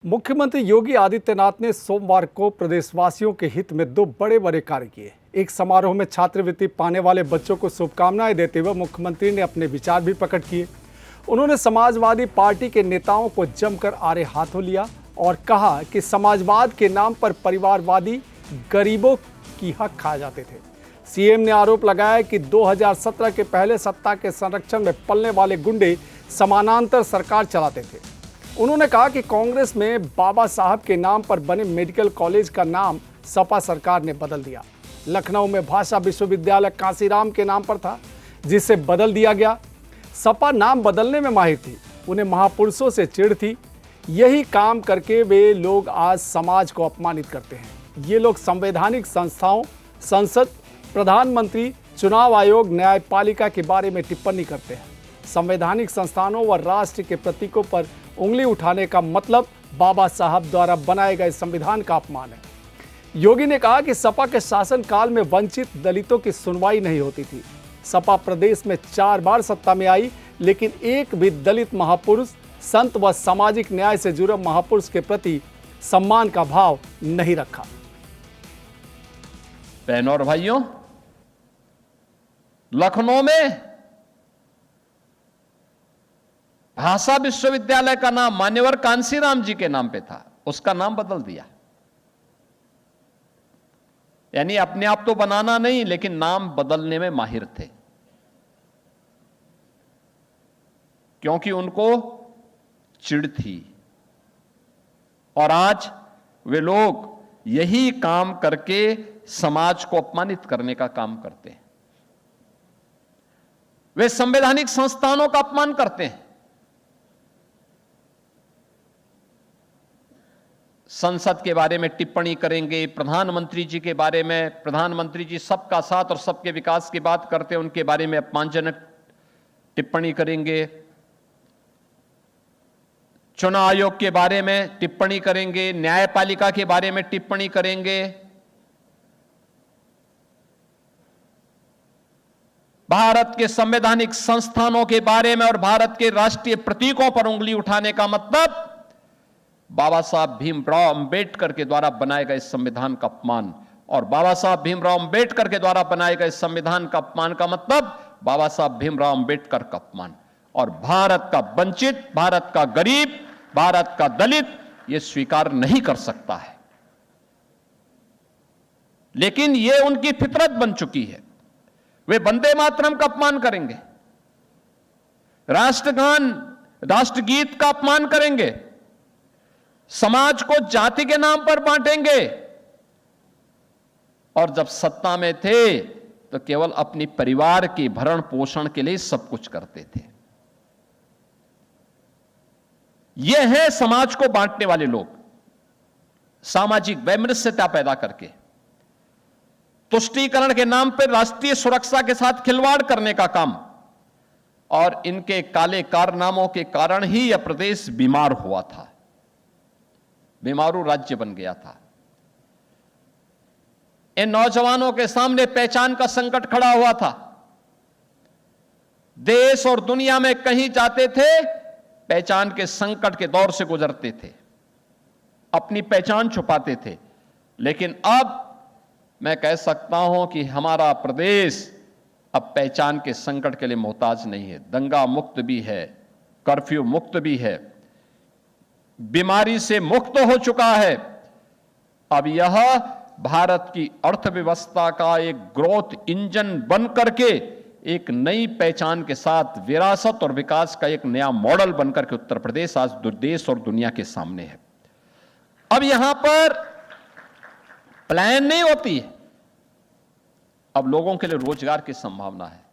मुख्यमंत्री योगी आदित्यनाथ ने सोमवार को प्रदेशवासियों के हित में दो बड़े कार्य किए। एक समारोह में छात्रवृत्ति पाने वाले बच्चों को शुभकामनाएं देते हुए मुख्यमंत्री ने अपने विचार भी प्रकट किए। उन्होंने समाजवादी पार्टी के नेताओं को जमकर आड़े हाथों लिया और कहा कि समाजवाद के नाम पर परिवारवादी गरीबों की हक खाए जाते थे। सीएम ने आरोप लगाया कि 2017 के पहले सत्ता के संरक्षण में पलने वाले गुंडे समानांतर सरकार चलाते थे। उन्होंने कहा कि कांग्रेस में बाबा साहब के नाम पर बने मेडिकल कॉलेज का नाम सपा सरकार ने बदल दिया। लखनऊ में भाषा विश्वविद्यालय कांसीराम के नाम पर था, जिसे बदल दिया गया। सपा नाम बदलने में माहिर थी, उन्हें महापुरुषों से चिढ़ थी। यही काम करके वे लोग आज समाज को अपमानित करते हैं। ये लोग संवैधानिक संस्थाओं, संसद, प्रधानमंत्री, चुनाव आयोग, न्यायपालिका के बारे में टिप्पणी करते हैं। संवैधानिक संस्थानों व राष्ट्र के प्रतीकों पर उंगली उठाने का मतलब बाबा साहब द्वारा बनाए गए संविधान का अपमान है। योगी ने कहा कि सपा के शासन काल में वंचित दलितों की सुनवाई नहीं होती थी। सपा प्रदेश में 4 बार सत्ता में आई, लेकिन एक भी दलित महापुरुष, संत व सामाजिक न्याय से जुड़े महापुरुष के प्रति सम्मान का भाव नहीं रखा। बहनों और भाइयों, लखनऊ में भाषा विश्वविद्यालय का नाम मान्यवर कांसीराम जी के नाम पे था, उसका नाम बदल दिया। यानी अपने आप तो बनाना नहीं, लेकिन नाम बदलने में माहिर थे, क्योंकि उनको चिढ़ थी। और आज वे लोग यही काम करके समाज को अपमानित करने का काम करते हैं। वे संवैधानिक संस्थानों का अपमान करते हैं। संसद के बारे में टिप्पणी करेंगे, प्रधानमंत्री जी के बारे में, प्रधानमंत्री जी सबका साथ और सबके विकास की बात करते हैं, उनके बारे में अपमानजनक टिप्पणी करेंगे। चुनाव आयोग के बारे में टिप्पणी करेंगे, न्यायपालिका के बारे में टिप्पणी करेंगे। भारत के संवैधानिक संस्थानों के बारे में और भारत के राष्ट्रीय प्रतीकों पर उंगली उठाने का मतलब बाबा साहब भीमराव अंबेडकर के द्वारा बनाए गए संविधान का अपमान। और बाबा साहब भीमराव अंबेडकर के द्वारा बनाए गए संविधान का अपमान का मतलब बाबा साहब भीमराव अंबेडकर का अपमान। और भारत का वंचित, भारत का गरीब, भारत का दलित यह स्वीकार नहीं कर सकता है। लेकिन यह उनकी फितरत बन चुकी है। वे वंदे मातरम का अपमान करेंगे, राष्ट्रगान, राष्ट्रगीत का अपमान करेंगे, समाज को जाति के नाम पर बांटेंगे। और जब सत्ता में थे तो केवल अपनी परिवार के भरण पोषण के लिए सब कुछ करते थे। ये हैं समाज को बांटने वाले लोग, सामाजिक वैमनस्यता पैदा करके, तुष्टीकरण के नाम पर राष्ट्रीय सुरक्षा के साथ खिलवाड़ करने का काम। और इनके काले कारनामों के कारण ही यह प्रदेश बीमार हुआ था, बीमारू राज्य बन गया था। इन नौजवानों के सामने पहचान का संकट खड़ा हुआ था। देश और दुनिया में कहीं जाते थे, पहचान के संकट के दौर से गुजरते थे, अपनी पहचान छुपाते थे। लेकिन अब मैं कह सकता हूं कि हमारा प्रदेश अब पहचान के संकट के लिए मोहताज नहीं है। दंगा मुक्त भी है, कर्फ्यू मुक्त भी है, बीमारी से मुक्त हो चुका है। अब यह भारत की अर्थव्यवस्था का एक ग्रोथ इंजन बन करके एक नई पहचान के साथ विरासत और विकास का एक नया मॉडल बनकर के उत्तर प्रदेश आज देश और दुनिया के सामने है। अब यहां पर प्लान नहीं होती है, अब लोगों के लिए रोजगार की संभावना है।